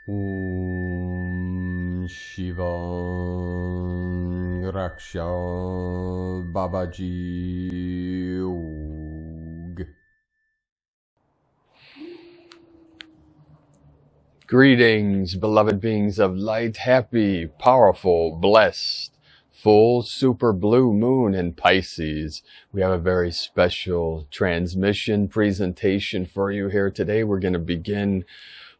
Om Shiva Raksha Babaji Og. Greetings, beloved beings of light, happy, powerful, blessed, full super blue moon in Pisces. We have a very special transmission presentation for you here today. We're going to begin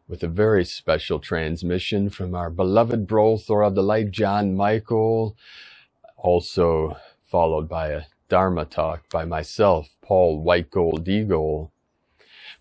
with a very special transmission from our beloved Brother of the Light, John Michael, also followed by a Dharma talk by myself, Paul White Gold Eagle.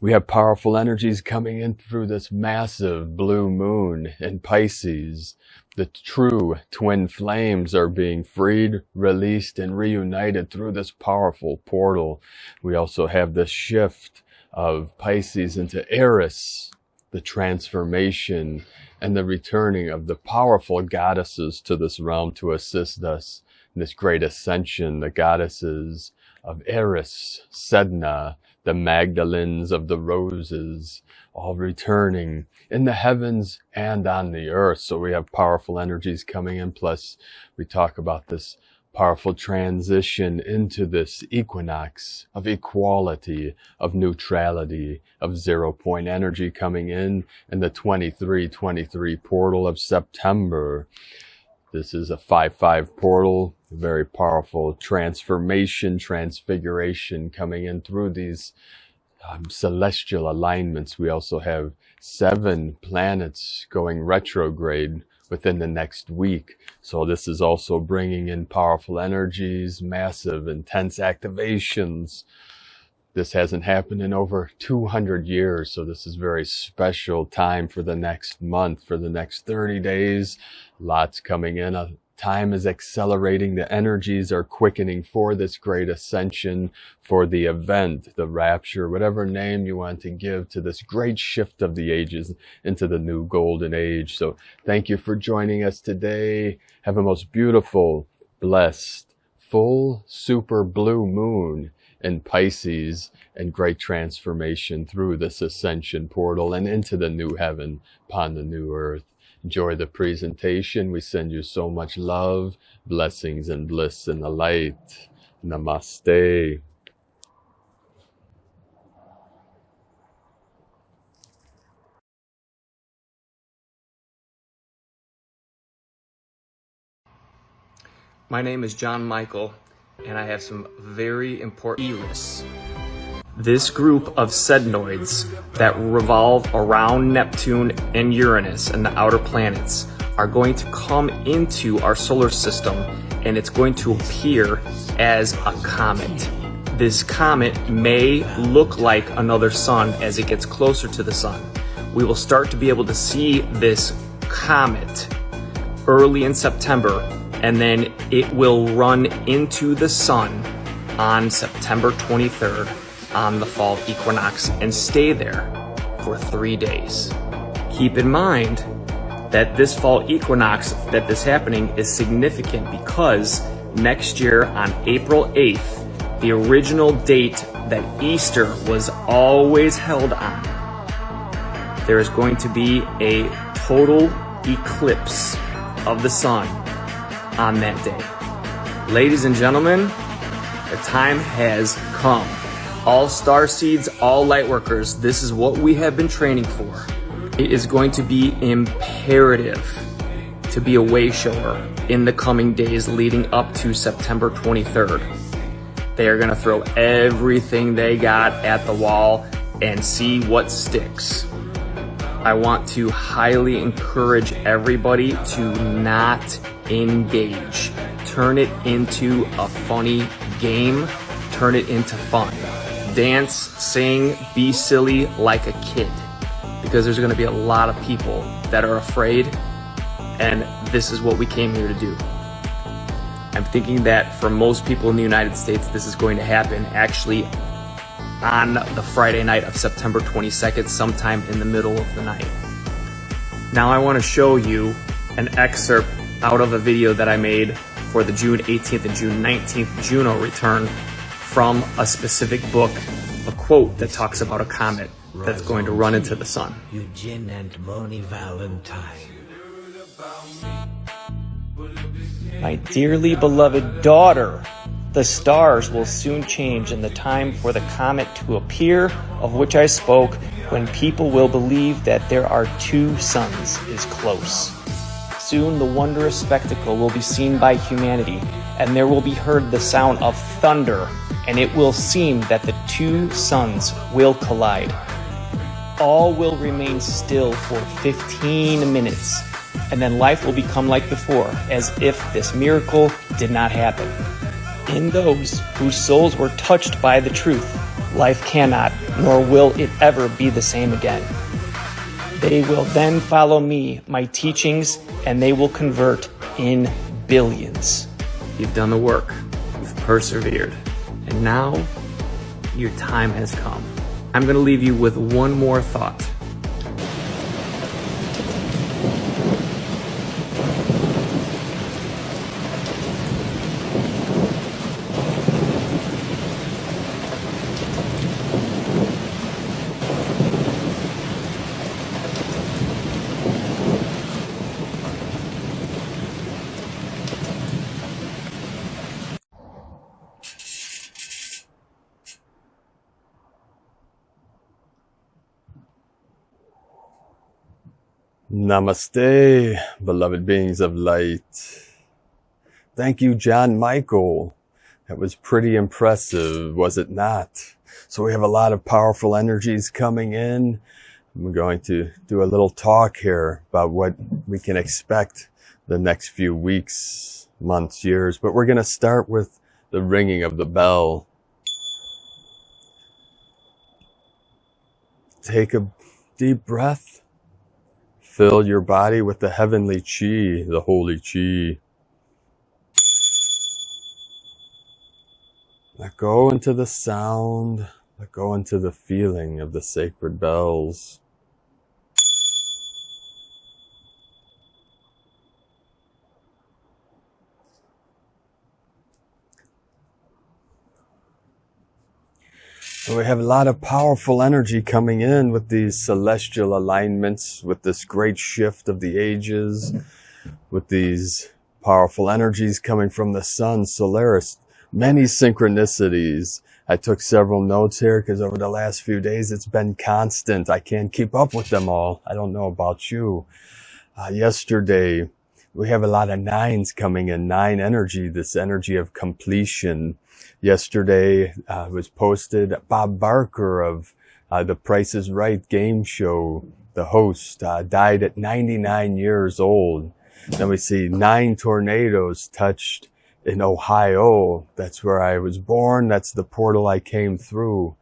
We have powerful energies coming in through this massive blue moon in Pisces. The true twin flames are being freed, released, and reunited through this powerful portal. We also have the shift of Pisces into Eris, the transformation and the returning of the powerful goddesses to this realm to assist us in this great ascension. The goddesses of Eris, Sedna, the Magdalens of the roses, all returning in the heavens and on the earth. So we have powerful energies coming in. Plus, we talk about this powerful transition into this equinox of equality, of neutrality, of 0 point energy coming in the 2323 portal of September. This is a 5-5 portal, a very powerful transformation, transfiguration coming in through these celestial alignments. We also have 7 planets going retrograde within the next week. So this is also bringing in powerful energies, massive, intense activations. This hasn't happened in over 200 years. So this is a very special time for the next month, for the next 30 days. Lots coming in. Time is accelerating. The energies are quickening for this great ascension, for the event, the rapture, whatever name you want to give to this great shift of the ages into the new golden age. So thank you for joining us today. Have a most beautiful, blessed, full super blue moon in Pisces and great transformation through this ascension portal and into the new heaven upon the new earth. Enjoy the presentation. We send you so much love, blessings, and bliss in the light. Namaste. My name is John Michael, and I have some very important Eris. This group of sednoids that revolve around Neptune and Uranus and the outer planets are going to come into our solar system, and it's going to appear as a comet. This comet may look like another sun as it gets closer to the sun. We will start to be able to see this comet early in September, and then it will run into the sun on September 23rd. On the fall equinox and stay there for 3 days. Keep in mind that this fall equinox that is happening is significant because next year on April 8th, the original date that Easter was always held on, there is going to be a total eclipse of the sun on that day. Ladies and gentlemen, the time has come. All star seeds, all light workers, this is what we have been training for. It is going to be imperative to be a way shower in the coming days leading up to September 23rd. They are going to throw everything they got at the wall and see what sticks. I want to highly encourage everybody to not engage. Turn it into a funny game. Turn it into fun. Dance, sing, be silly like a kid, because there's going to be a lot of people that are afraid, and this is what we came here to do. I'm thinking that for most people in the United States, this is going to happen actually on the Friday night of September 22nd, sometime in the middle of the night. Now I want to show you an excerpt out of a video that I made for the June 18th and June 19th Juno return from a specific book, a quote that talks about a comet that's going to run into the sun. Eugene and Moni Valentine. My dearly beloved daughter, the stars will soon change and the time for the comet to appear, of which I spoke, when people will believe that there are two suns, is close. Soon the wondrous spectacle will be seen by humanity, and there will be heard the sound of thunder, and it will seem that the two suns will collide. All will remain still for 15 minutes, and then life will become like before, as if this miracle did not happen. In those whose souls were touched by the truth, life cannot, nor will it ever be the same again. They will then follow me, my teachings, and they will convert in billions. You've done the work. You've persevered. And now, your time has come. I'm going to leave you with one more thought. Namaste, beloved beings of light. Thank you, John Michael. That was pretty impressive, was it not? So we have a lot of powerful energies coming in. We're going to do a little talk here about what we can expect the next few weeks, months, years. But we're going to start with the ringing of the bell. Take a deep breath. Fill your body with the heavenly chi, the holy chi. Let go into the sound. Let go into the feeling of the sacred bells. So we have a lot of powerful energy coming in with these celestial alignments, with this great shift of the ages, with these powerful energies coming from the sun, Solaris, many synchronicities. I took several notes here because over the last few days it's been constant. I can't keep up with them all. I don't know about you. Yesterday, we have a lot of nines coming in, nine energy, this energy of completion. Yesterday was posted Bob Barker of The Price is Right game show, the host, died at 99 years old. Then we see 9 tornadoes touched in Ohio. That's where I was born. That's the portal I came through.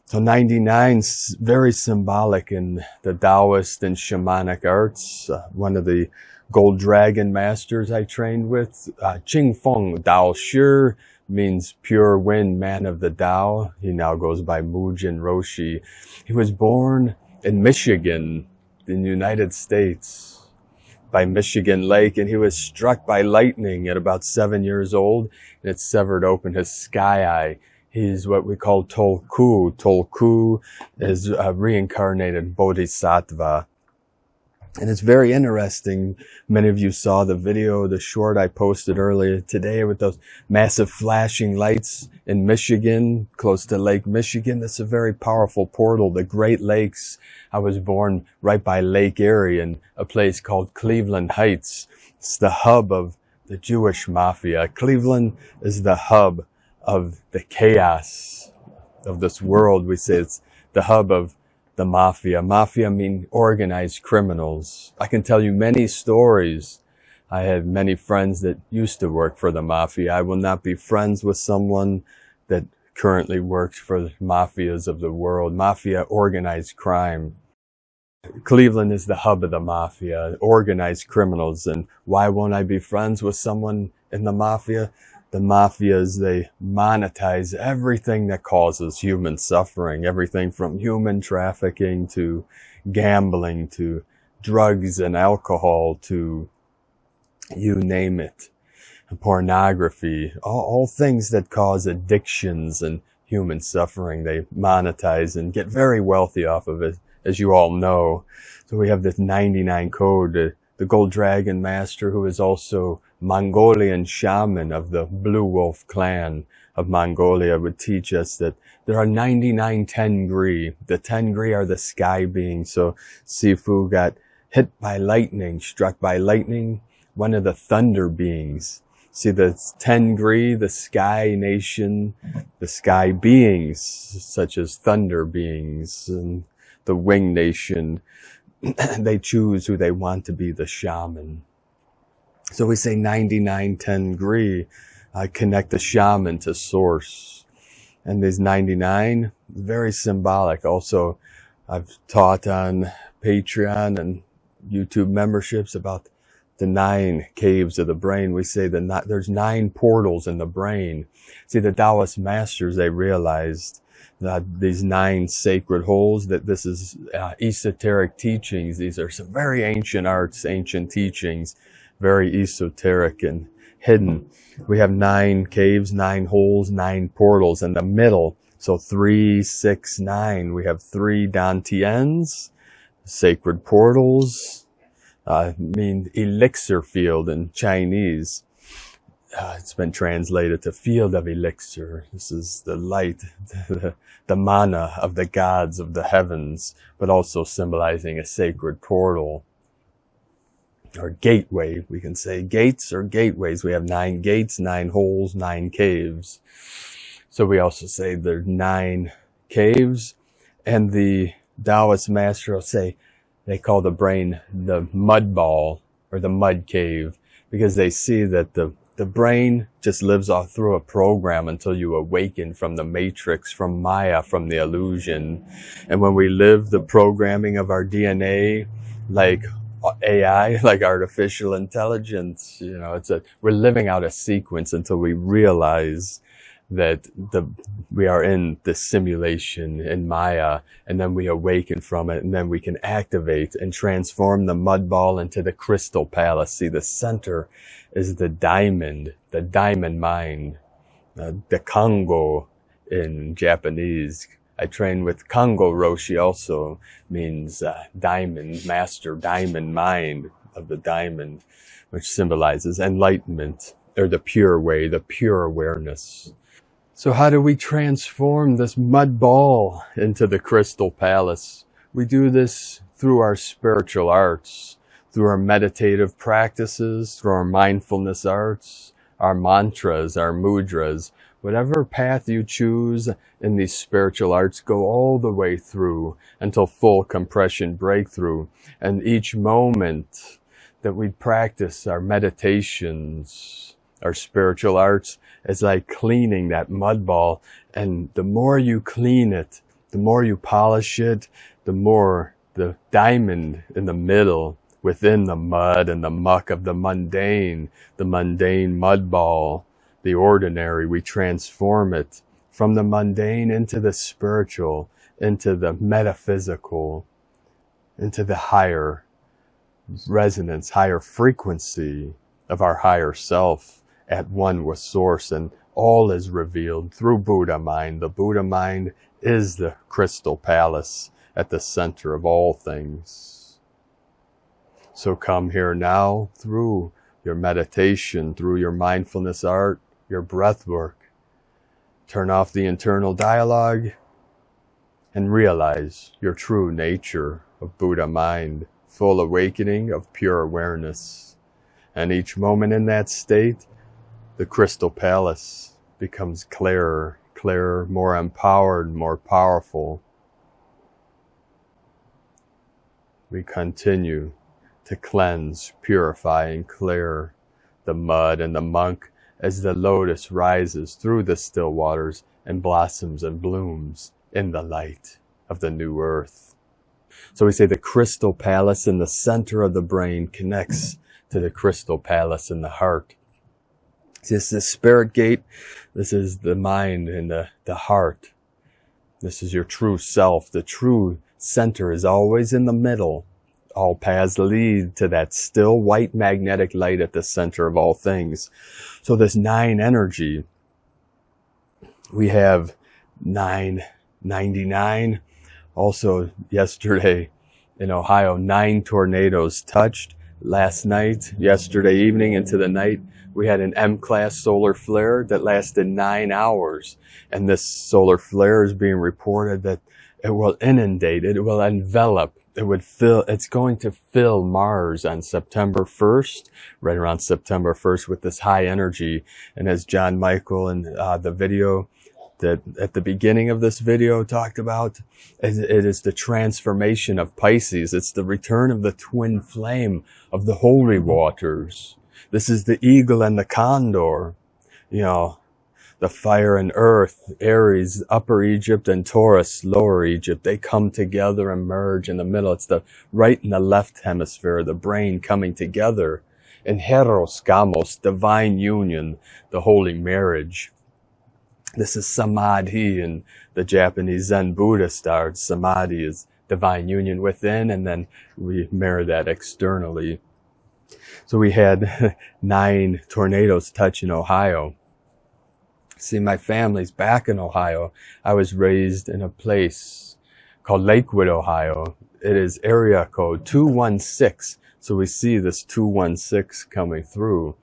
So 99's very symbolic in the Taoist and shamanic arts. One of the Gold Dragon masters I trained with, Qing Feng Dao Shi, means pure wind, man of the Tao. He now goes by Mujin Roshi. He was born in Michigan, in the United States, by Michigan Lake, and he was struck by lightning at about 7 years old, and it severed open his sky eye. He's what we call Tolku. Tolku is a reincarnated bodhisattva. And it's very interesting. Many of you saw the video, the short I posted earlier today with those massive flashing lights in Michigan, close to Lake Michigan. That's a very powerful portal. The Great Lakes. I was born right by Lake Erie in a place called Cleveland Heights. It's the hub of the Jewish mafia. Cleveland is the hub of the chaos of this world. We say it's the hub of the mafia. Mafia mean organized criminals. I can tell you many stories. I have many friends that used to work for the mafia. I will not be friends with someone that currently works for the mafias of the world. Mafia, organized crime. Cleveland is the hub of the mafia, organized criminals. And why won't I be friends with someone in the mafia? The mafias, they monetize everything that causes human suffering, everything from human trafficking to gambling to drugs and alcohol to you name it, pornography, all things that cause addictions and human suffering. They monetize and get very wealthy off of it, as you all know. So we have this 99 code, the Gold Dragon Master, who is also Mongolian shaman of the Blue Wolf clan of Mongolia, would teach us that there are 99 Tengri. The Tengri are the sky beings. So Sifu got hit by lightning, struck by lightning, one of the thunder beings. See, the Tengri, the sky nation, the sky beings, such as thunder beings, and the wing nation, they choose who they want to be the shaman. So we say 99 Tengri, connect the shaman to source. And these 99, very symbolic. Also, I've taught on Patreon and YouTube memberships about the 9 caves of the brain. We say that there's 9 portals in the brain. See, the Taoist masters, they realized that these 9 sacred holes, that this is esoteric teachings. These are some very ancient arts, ancient teachings, very esoteric and hidden. We have 9 caves, 9 holes, 9 portals in the middle. So 3, 6, 9. We have 3 dantians, sacred portals, mean elixir field in Chinese. It's been translated to field of elixir. This is the light, the mana of the gods of the heavens, but also symbolizing a sacred portal or gateway. We can say gates or gateways. We have 9 gates, 9 holes, 9 caves. So we also say there's 9 caves, and the Taoist master will say, they call the brain the mud ball or the mud cave, because they see that the brain just lives off through a program until you awaken from the matrix, from Maya, from the illusion. And when we live the programming of our DNA, like AI, like artificial intelligence, you know, we're living out a sequence until we realize that we are in the simulation in Maya, and then we awaken from it, and then we can activate and transform the mud ball into the crystal palace. See, the center is the diamond mind, the Kango in Japanese. I train with Kango Roshi, also means diamond, master diamond mind of the diamond, which symbolizes enlightenment, or the pure way, the pure awareness. So how do we transform this mud ball into the crystal palace? We do this through our spiritual arts, through our meditative practices, through our mindfulness arts, our mantras, our mudras. Whatever path you choose in these spiritual arts, go all the way through until full compression breakthrough. And each moment that we practice our meditations, our spiritual arts, is like cleaning that mud ball. And the more you clean it, the more you polish it, the more the diamond in the middle, within the mud and the muck of the mundane mud ball, the ordinary, we transform it from the mundane into the spiritual, into the metaphysical, into the higher resonance, higher frequency of our higher self, at one with source. And all is revealed through Buddha mind. The Buddha mind is the crystal palace at the center of all things. So come here now through your meditation, through your mindfulness art, your breath work. Turn off the internal dialogue and realize your true nature of Buddha mind, full awakening of pure awareness. And each moment in that state, the crystal palace becomes clearer, more empowered, more powerful. We continue to cleanse, purify, and clear the mud and the muck as the lotus rises through the still waters and blossoms and blooms in the light of the new earth. So we say the crystal palace in the center of the brain connects to the crystal palace in the heart. This is spirit gate. This is the mind and the heart. This is your true self. The true center is always in the middle. All paths lead to that still white magnetic light at the center of all things. So this 9 energy, we have 999. Also yesterday in Ohio, 9 tornadoes touched. Last night, yesterday evening into the night, we had an M-class solar flare that lasted 9 hours. And this solar flare is being reported that it will inundate, it will envelop, it's going to fill Mars on September 1st, right around September 1st, with this high energy. And as John Michael in the video that at the beginning of this video talked about, it is the transformation of Pisces. It's the return of the twin flame of the holy waters. This is the eagle and the condor, the fire and earth, Aries, Upper Egypt, and Taurus, Lower Egypt. They come together and merge in the middle. It's the right and the left hemisphere, the brain coming together. And Heros, Gamos, divine union, the holy marriage. This is Samadhi in the Japanese Zen Buddhist art. Samadhi is divine union within, and then we mirror that externally. So we had 9 tornadoes touch in Ohio. See, my family's back in Ohio. I was raised in a place called Lakewood, Ohio. It is area code 216. So we see this 216 coming through.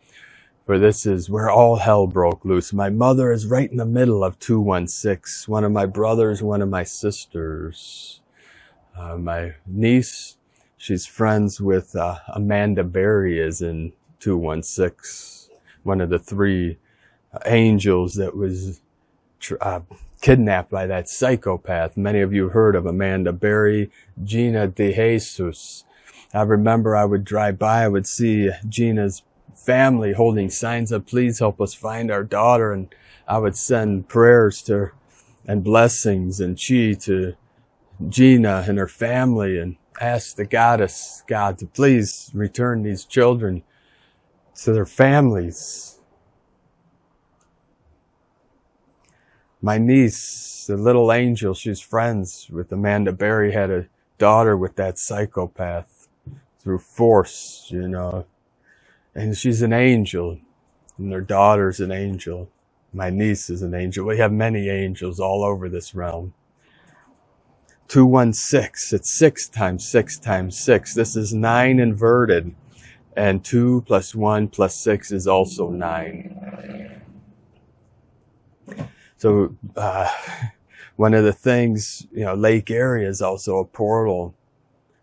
For this is where all hell broke loose. My mother is right in the middle of 216. One of my brothers, one of my sisters. My niece, she's friends with Amanda Berry, is in 216. One of the 3 angels that was kidnapped by that psychopath. Many of you heard of Amanda Berry, Gina De Jesus. I remember I would drive by, I would see Gina's family holding signs up, please help us find our daughter. And I would send prayers to her and blessings and chi to Gina and her family and ask the goddess, God, to please return these children to their families. My niece, the little angel, she's friends with Amanda Berry, had a daughter with that psychopath through force, and she's an angel, and their daughter's an angel. My niece is an angel. We have many angels all over this realm. 216, it's 6 times 6 times 6. This is 9 inverted, and 2 plus 1 plus 6 is also 9. So one of the things, Lake area is also a portal.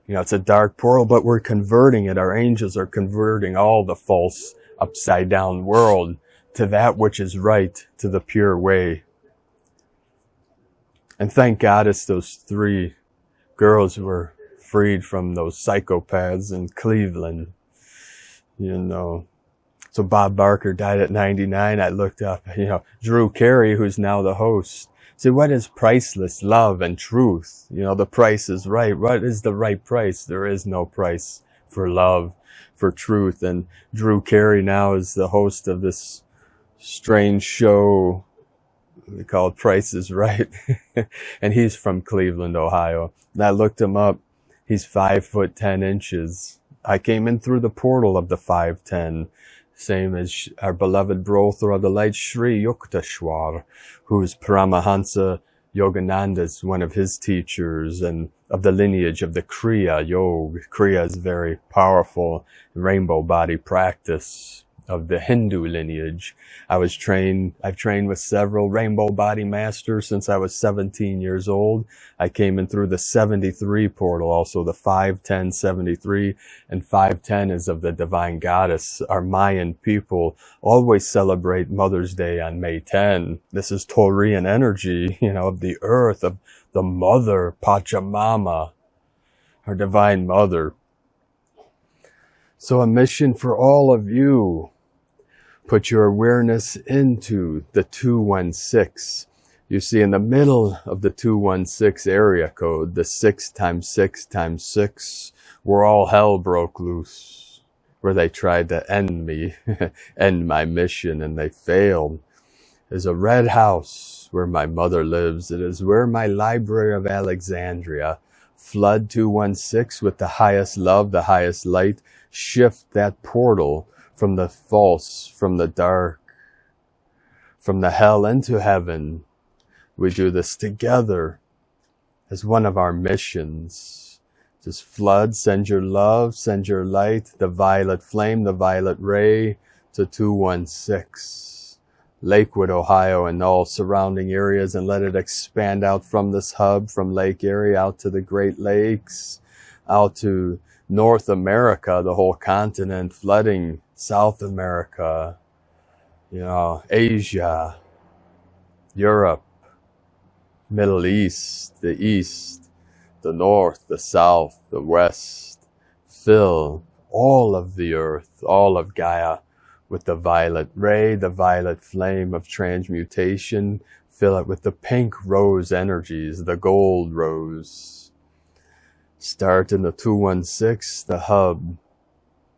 It's a dark portal, but we're converting it. Our angels are converting all the false upside down world to that which is right, to the pure way. And thank God it's those 3 girls who were freed from those psychopaths in Cleveland. So Bob Barker died at 99. I looked up, Drew Carey, who's now the host. See, what is priceless? Love and truth. The price is right. What is the right price? There is no price for love, for truth. And Drew Carey now is the host of this strange show we call it Price is Right. And he's from Cleveland, Ohio. And I looked him up. He's 5'10". I came in through the portal of the 5'10", same as our beloved Brothra of the Light, Sri Yukteswar, who is Paramahansa Yogananda's one of his teachers, and of the lineage of the Kriya Yoga. Kriya is very powerful rainbow body practice of the Hindu lineage. I've trained with several rainbow body masters since I was 17 years old. I came in through the 73 portal, also the 5'10", 73, and 5'10" is of the divine goddess. Our Mayan people always celebrate Mother's Day on May 10. This is Taurian energy, of the earth, of the mother, Pachamama, our divine mother. So a mission for all of you. Put your awareness into the 216. You see in the middle of the 216 area code, the 6 times 6 times 6, where all hell broke loose, where they tried to end me, end my mission, and they failed. There's a red house where my mother lives. It is where my Library of Alexandria. Flood 216 with the highest love, the highest light. Shift that portal from the false, from the dark, from the hell into heaven, We do this together as one of our missions. Just flood, send your love, send your light, the violet flame, the violet ray to 216 Lakewood, Ohio, and all surrounding areas, and let it expand out from this hub, from Lake Erie out to the Great Lakes, out to North America, the whole continent, flooding South America, Asia, Europe, Middle East, the North, the South, the West. Fill all of the earth, all of Gaia with the violet ray, the violet flame of transmutation. Fill it with the pink rose energies, the gold rose. Start in the 216, the hub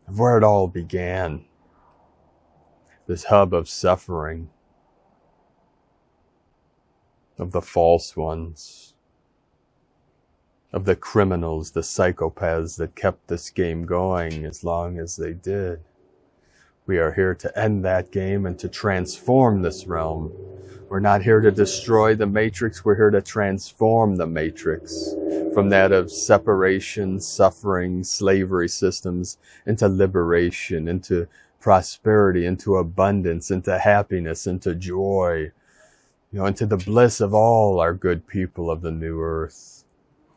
of where it all began. This hub of suffering, of the false ones, of the criminals, the psychopaths that kept this game going as long as they did. We are here to end that game and to transform this realm. We're not here to destroy the matrix, we're here to transform the matrix from that of separation, suffering, slavery systems into liberation, into prosperity, into abundance, into happiness, into joy, into the bliss of all our good people of the new earth.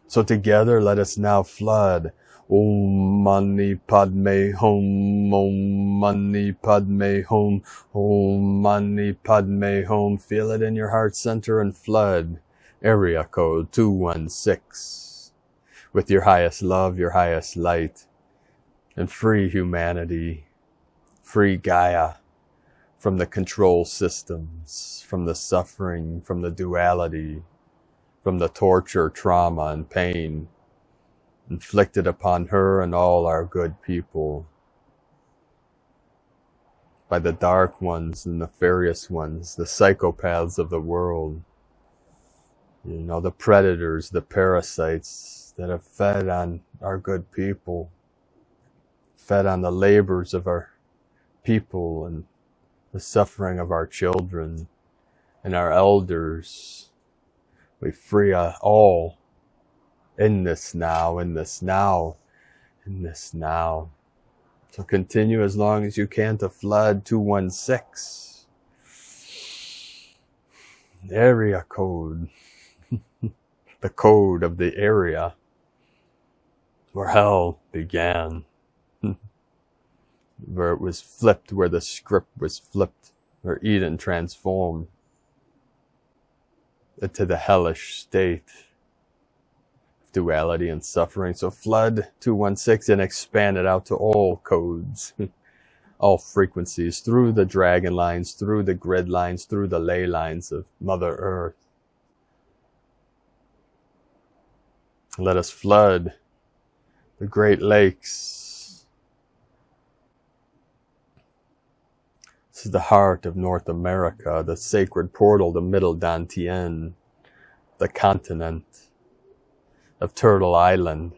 So together, let us now flood. Om Mani Padme Hum, Om Mani Padme Hum, Om Mani Padme Hum. Feel it in your heart center and flood. Area code 216. With your highest love, your highest light, and free humanity, free Gaia from the control systems, from the suffering, from the duality, from the torture, trauma, and pain inflicted upon her and all our good people by the dark ones, the nefarious ones, the psychopaths of the world, the predators, the parasites that have fed on our good people, fed on the labors of our people and the suffering of our children and our elders. We free all in this now, in this now, in this now. So continue as long as you can to flood 216. Area code. The code of the area where hell began. Where it was flipped, where the script was flipped, where Eden transformed into the hellish state of duality and suffering. So flood 216 and expand it out to all codes, all frequencies, through the dragon lines, through the grid lines, through the ley lines of Mother Earth. Let us flood the Great Lakes. This is the heart of North America, the sacred portal, the middle Dantian, the continent of Turtle Island.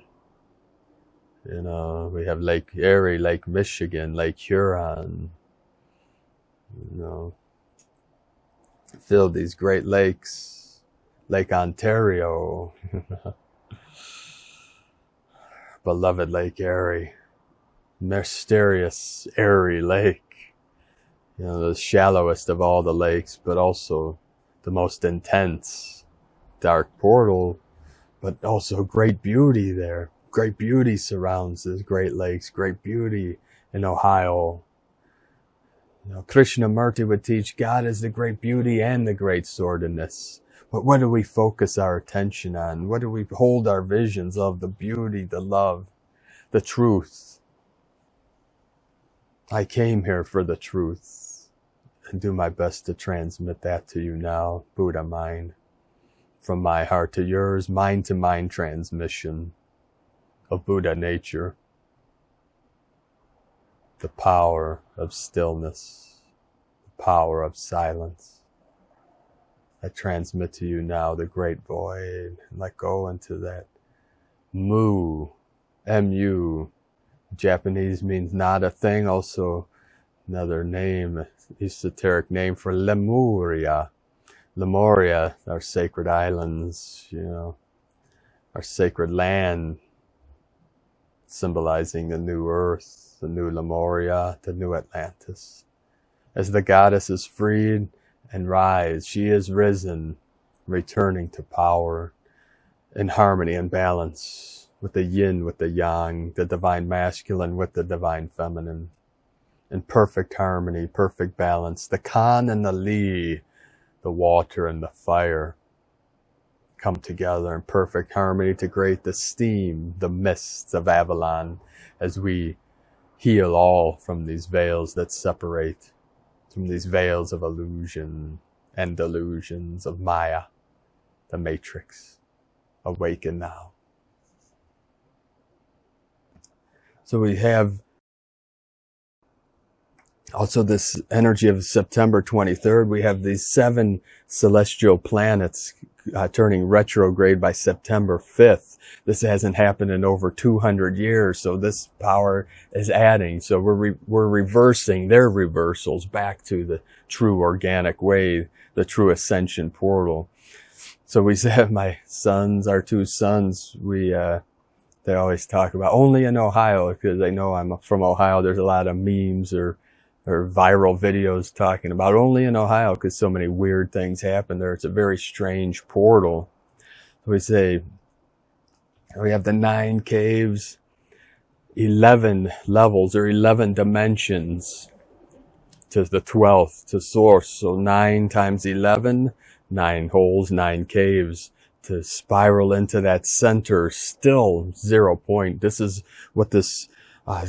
We have Lake Erie, Lake Michigan, Lake Huron. Fill these Great Lakes, Lake Ontario. Beloved Lake Erie, mysterious Erie Lake, the shallowest of all the lakes, but also the most intense, dark portal, but also great beauty there. Great beauty surrounds the Great Lakes, great beauty in Ohio. Krishnamurti would teach God is the great beauty and the great sordidness. But what do we focus our attention on? What do we hold our visions of? The beauty, the love, the truth. I came here for the truth and do my best to transmit that to you now, Buddha mind. From my heart to yours, mind to mind transmission of Buddha nature. The power of stillness, the power of silence. I transmit to you now the great void, and let go into that mu, M-U. Japanese means not a thing, also another name, esoteric name for Lemuria, Lemuria, our sacred islands, our sacred land, symbolizing the new earth, the new Lemuria, the new Atlantis. As the goddess is freed and rise, she is risen, returning to power in harmony and balance with the yin, with the yang, the divine masculine with the divine feminine, in perfect harmony, perfect balance. The Kan and the Li, the water and the fire, come together in perfect harmony to create the steam, the mists of Avalon, as we heal all from these veils that separate, from these veils of illusion and delusions of Maya, the Matrix. Awaken now. So we have also this energy of September 23rd. We have these 7 celestial planets turning retrograde by September 5th. This hasn't happened in over 200 years, so this power is adding. So we're reversing their reversals back to the true organic way, the true ascension portal. So we have my sons, our 2 sons, they always talk about only in Ohio, because they know I'm from Ohio. There's a lot of memes or viral videos talking about only in Ohio, because so many weird things happen there. It's a very strange portal. So we say, we have the 9 caves, 11 levels or 11 dimensions to the 12th, to source. So 9 times 11, 9 holes, 9 caves to spiral into that center, still 0 point. This is what this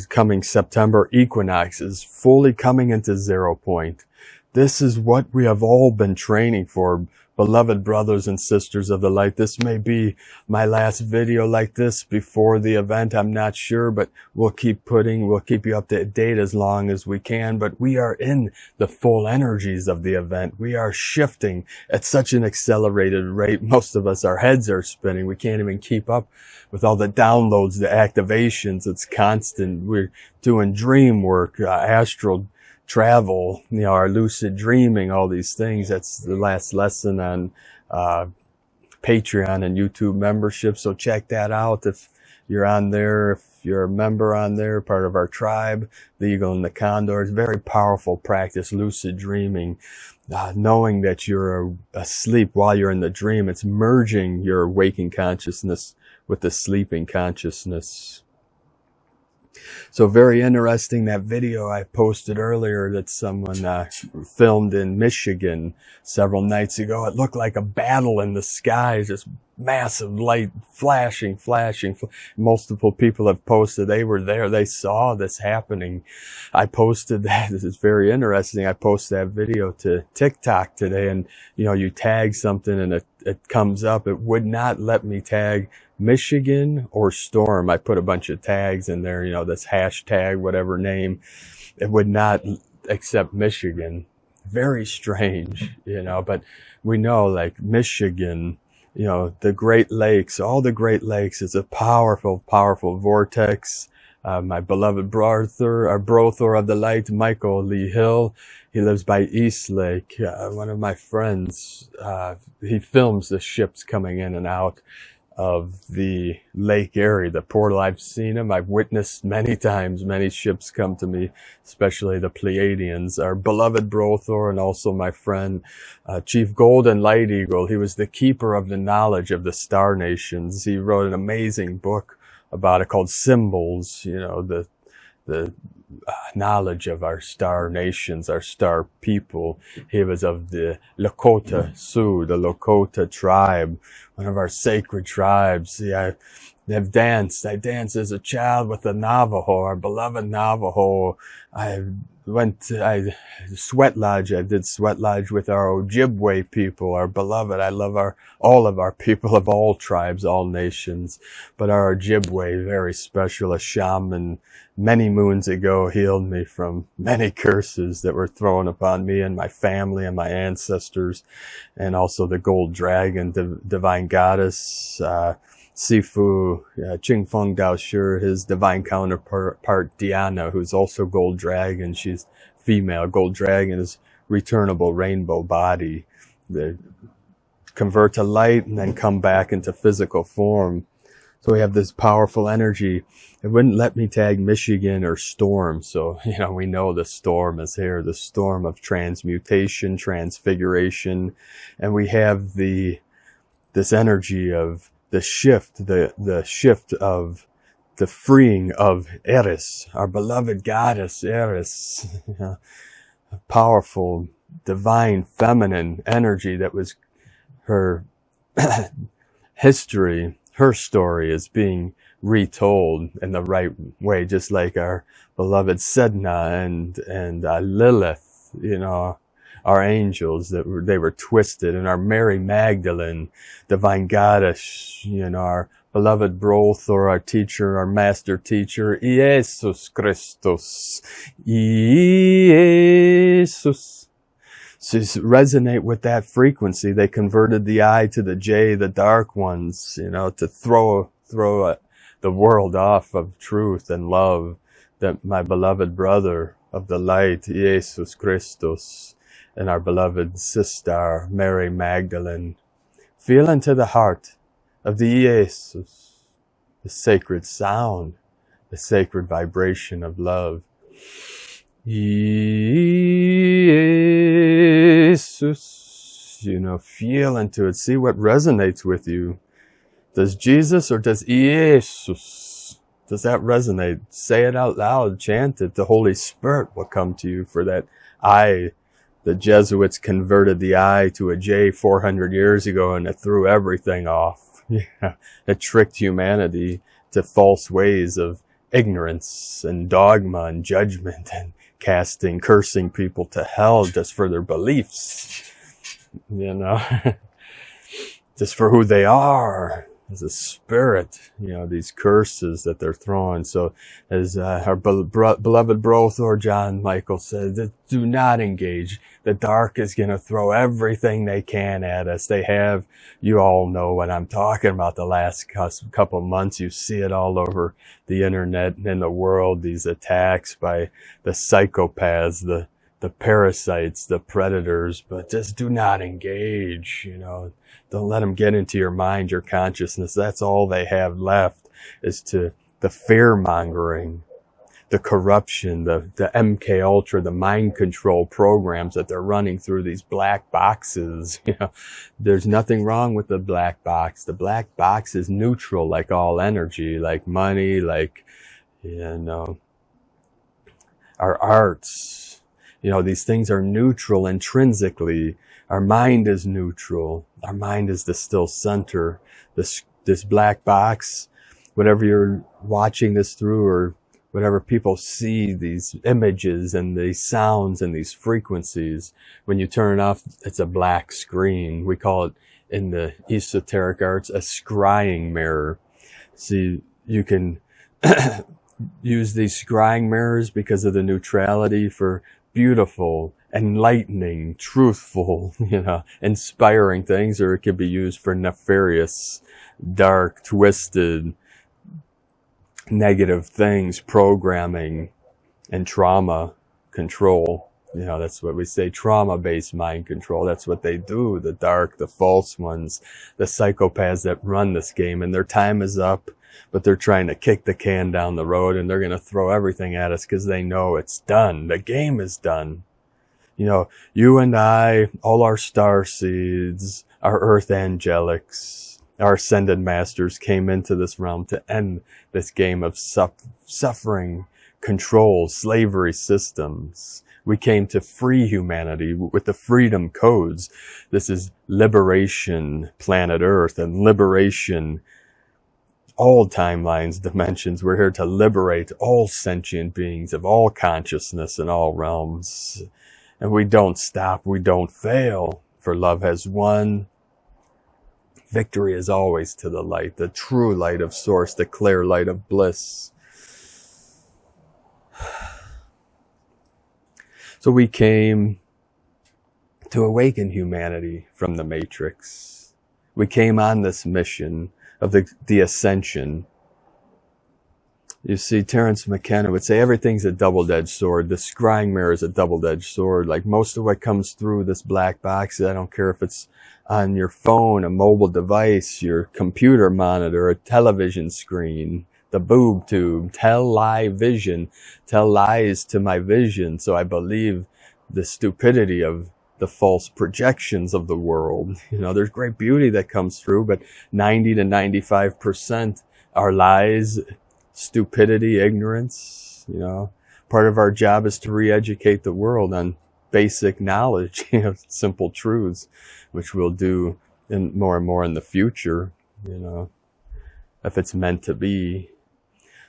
coming September equinox is fully coming into 0 point. This is what we have all been training for, beloved brothers and sisters of the light. This may be my last video like this before the event. I'm not sure, but we'll keep you up to date as long as we can. But we are in the full energies of the event. We are shifting at such an accelerated rate. Most of us, our heads are spinning. We can't even keep up with all the downloads, the activations. It's constant. We're doing dream work, astral travel, our lucid dreaming, all these things. That's the last lesson on Patreon and YouTube membership. So check that out if you're on there, if you're a member on there, part of our tribe, the Eagle and the Condor. It's a very powerful practice, lucid dreaming. Knowing that you're asleep while you're in the dream, it's merging your waking consciousness with the sleeping consciousness. So very interesting, that video I posted earlier that someone filmed in Michigan several nights ago. It looked like a battle in the skies, just massive light flashing. Multiple people have posted they were there. They saw this happening. I posted that. This is very interesting. I posted that video to TikTok today, and you tag something and it comes up. It would not let me tag Michigan or storm. I put a bunch of tags in there, this hashtag, whatever name. It would not accept Michigan. Very strange, but we know, like Michigan, the Great Lakes, all the Great Lakes is a powerful, powerful vortex. My beloved brother, our brother of the light, Michael Lee Hill, he lives by East Lake. One of my friends, he films the ships coming in and out of the lake area, the portal. I've seen him. I've witnessed many times, many ships come to me, especially the Pleiadians, our beloved Brothor, and also my friend, Chief Golden Light Eagle. He was the keeper of the knowledge of the star nations. He wrote an amazing book about it called Symbols, the knowledge of our star nations, our star people. He was of the Lakota Sioux, the Lakota tribe, one of our sacred tribes. I danced as a child with the Navajo, our beloved Navajo. I did sweat lodge with our Ojibwe people, our beloved. I love all of our people of all tribes, all nations. But our Ojibwe, very special. A shaman many moons ago healed me from many curses that were thrown upon me and my family and my ancestors. And also the gold dragon, the divine goddess, Sifu, Ching Feng Dao Shi, his divine counterpart Diana, who's also gold dragon. She's female. Gold dragon is returnable rainbow body. They convert to light and then come back into physical form. So we have this powerful energy. It wouldn't let me tag Michigan or storm. So, we know the storm is here, the storm of transmutation, transfiguration. And we have this energy of the shift, the shift of the freeing of Eris, our beloved goddess Eris, a powerful, divine, feminine energy that was her history. Her story is being retold in the right way, just like our beloved Sedna and Lilith, our angels they were twisted, and our Mary Magdalene, divine goddess, our beloved Brothor, our teacher, our master teacher, Jesus Christus, Jesus. So resonate with that frequency. They converted the I to the J, the dark ones, to throw the world off of truth and love. That my beloved brother of the light, Jesus Christus, and our beloved sister, Mary Magdalene, feel into the heart of the Jesus, the sacred sound, the sacred vibration of love. Jesus, feel into it. See what resonates with you. Does Jesus or does Jesus? Does that resonate? Say it out loud. Chant it. The Holy Spirit will come to you for that I. The Jesuits converted the I to a J 400 years ago, and it threw everything off. It tricked humanity to false ways of ignorance and dogma and judgment and cursing people to hell just for their beliefs, just for who they are as a spirit, these curses that they're throwing. So as our beloved Brothor John Michael said, do not engage. The dark is going to throw everything they can at us. They have, you all know what I'm talking about the last couple of months. You see it all over the internet and in the world, these attacks by the psychopaths, the parasites, the predators, but just do not engage, Don't let them get into your mind, your consciousness. That's all they have left is the fear mongering, the corruption, the MK Ultra, the mind control programs that they're running through these black boxes. There's nothing wrong with the black box. The black box is neutral, like all energy, like money, like, our arts. These things are neutral intrinsically. Our mind is neutral. Our mind is the still center. This black box, whatever you're watching this through, or whatever people see, these images and these sounds and these frequencies, when you turn it off, it's a black screen. We call it in the esoteric arts a scrying mirror. See, you can use these scrying mirrors because of the neutrality for beautiful, enlightening, truthful, inspiring things, or it could be used for nefarious, dark, twisted, negative things, programming and trauma control. That's what we say, trauma-based mind control. That's what they do, the dark, the false ones, the psychopaths that run this game, and their time is up, but they're trying to kick the can down the road, and they're going to throw everything at us because they know it's done. The game is done. You and I, all our star seeds, our earth angelics, our ascended masters came into this realm to end this game of suffering, control, slavery systems. We came to free humanity with the freedom codes. This is liberation, planet Earth, and liberation, all timelines, dimensions. We're here to liberate all sentient beings of all consciousness in all realms. And we don't stop. We don't fail. For love has won. Victory is always to the light, the true light of source, the clear light of bliss. So we came to awaken humanity from the matrix. We came on this mission of the ascension You see, Terence McKenna would say everything's a double-edged sword. The scrying mirror is a double-edged sword. Like most of what comes through this black box, I don't care if it's on your phone, a mobile device, your computer monitor, a television screen, the boob tube, tell lie vision, tell lies to my vision. So I believe the stupidity of the false projections of the world. You know, there's great beauty that comes through, but 90 to 95% are lies, stupidity, ignorance. You know, part of our job is to re-educate the world on basic knowledge, you know, simple truths, which we'll do more and more in the future, you know, if it's meant to be.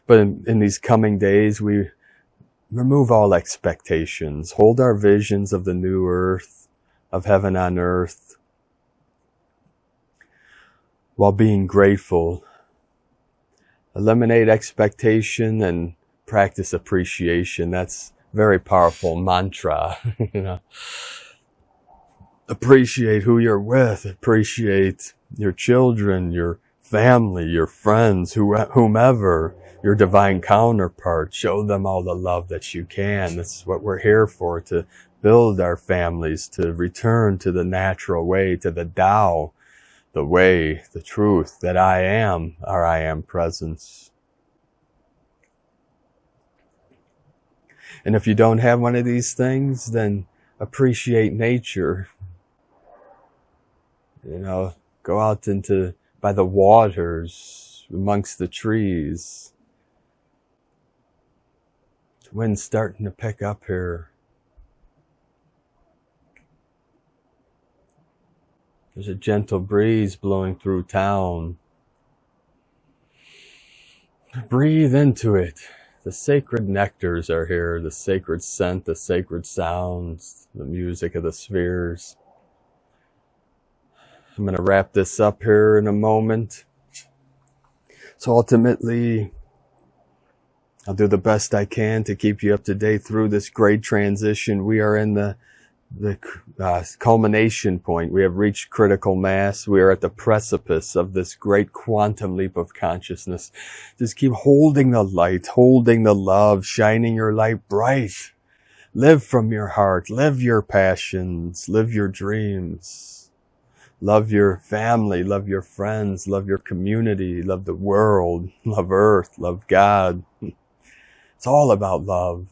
But in these coming days, we remove all expectations, hold our visions of the new earth, of heaven on earth, while being grateful. Eliminate expectation and practice appreciation. That's very powerful mantra. You know, appreciate who you're with, appreciate your children, your family, your friends, whomever, your divine counterpart. Show them all the love that you can. This is what we're here for, to build our families, to return to the natural way, to the Tao, the way, the truth, that I am, our I am presence. And if you don't have one of these things, then appreciate nature. You know, go out by the waters, amongst the trees. The wind's starting to pick up here. There's a gentle breeze blowing through town. Breathe into it. The sacred nectars are here, the sacred scent, the sacred sounds, the music of the spheres. I'm going to wrap this up here in a moment. So ultimately, I'll do the best I can to keep you up to date through this great transition. We are in the culmination point. We have reached critical mass. We are at the precipice of this great quantum leap of consciousness. Just keep holding the light, holding the love, shining your light bright. Live from your heart, live your passions, live your dreams. Love your family, love your friends, love your community, love the world, love Earth, love God. It's all about love.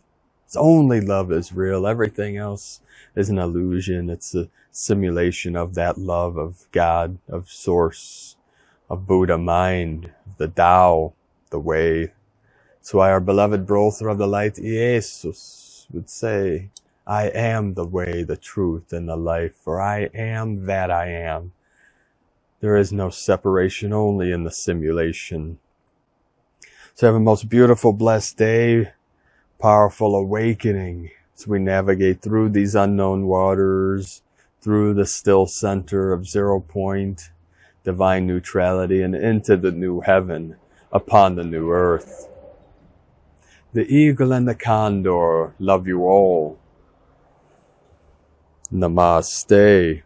It's only love is real. Everything else is an illusion. It's a simulation of that love of God, of Source, of Buddha mind, the Tao, the way. That's why our beloved brother of the light, Jesus, would say, I am the way, the truth, and the life, for I am that I am. There is no separation, only in the simulation. So have a most beautiful, blessed day, powerful awakening as we navigate through these unknown waters, through the still center of 0 point, divine neutrality, and into the new heaven, upon the new earth. The eagle and the condor love you all. Namaste.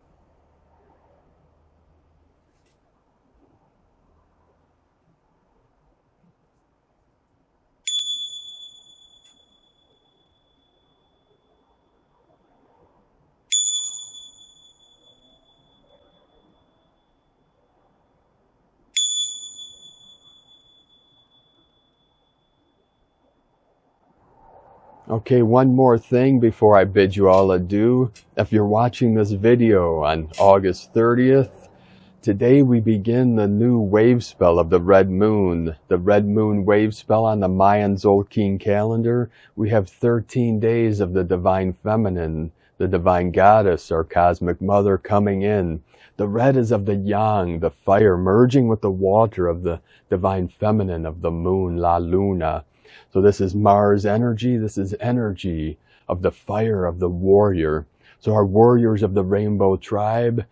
Okay, one more thing before I bid you all adieu. If you're watching this video on August 30th, today we begin the new wave spell of the red moon wave spell on the Mayan Zolkin calendar. We have 13 days of the divine feminine, the divine goddess, our cosmic mother coming in. The red is of the yang, the fire, merging with the water of the divine feminine of the moon, La Luna. So this is Mars energy. This is energy of the fire of the warrior. So our warriors of the rainbow tribe,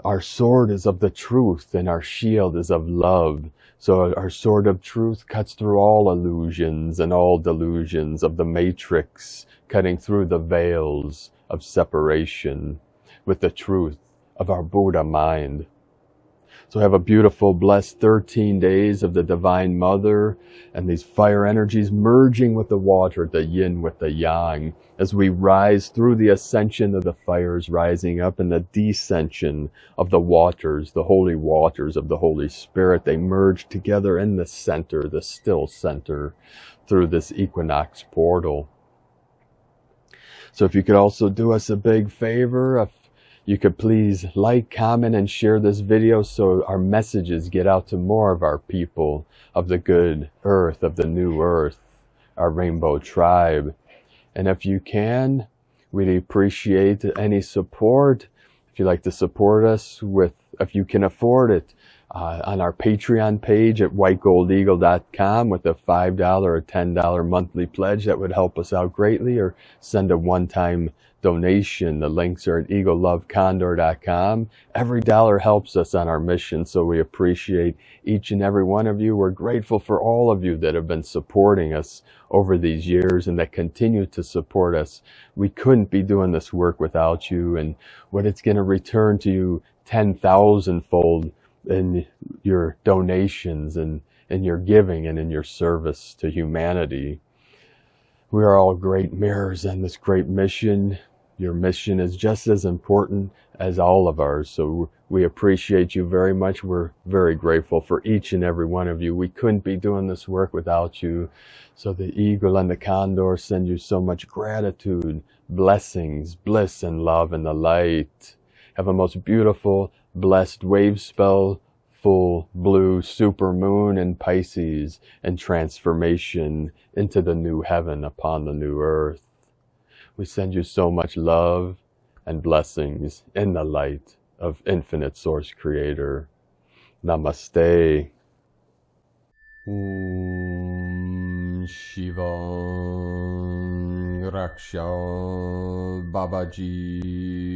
our sword is of the truth and our shield is of love. So our sword of truth cuts through all illusions and all delusions of the matrix, cutting through the veils of separation with the truth of our Buddha mind. So have a beautiful, blessed 13 days of the Divine Mother and these fire energies merging with the water, the yin with the yang, as we rise through the ascension of the fires rising up and the descension of the waters, the holy waters of the Holy Spirit. They merge together in the center, the still center, through this equinox portal. So if you could also do us a big favor, if you could please like, comment, and share this video so our messages get out to more of our people of the good earth, of the new earth, our rainbow tribe. And if you can, we'd appreciate any support. If you'd like to support us with, if you can afford it, on our Patreon page at whitegoldeagle.com with a $5 or $10 monthly pledge, that would help us out greatly, or send a one-time donation. The links are at eaglelovecondor.com. Every dollar helps us on our mission, so we appreciate each and every one of you. We're grateful for all of you that have been supporting us over these years and that continue to support us. We couldn't be doing this work without you, and what it's going to return to you 10,000-fold in your donations and in your giving and in your service to humanity. We are all great mirrors in this great mission. Your mission is just as important as all of ours. So we appreciate you very much. We're very grateful for each and every one of you. We couldn't be doing this work without you. So the eagle and the condor send you so much gratitude, blessings, bliss, and love and the light. Have a most beautiful, blessed wave spell, full blue super moon in Pisces, and transformation into the new heaven upon the new earth. We send you so much love and blessings in the light of infinite source creator. Namaste. Om Shiva Raksha Babaji.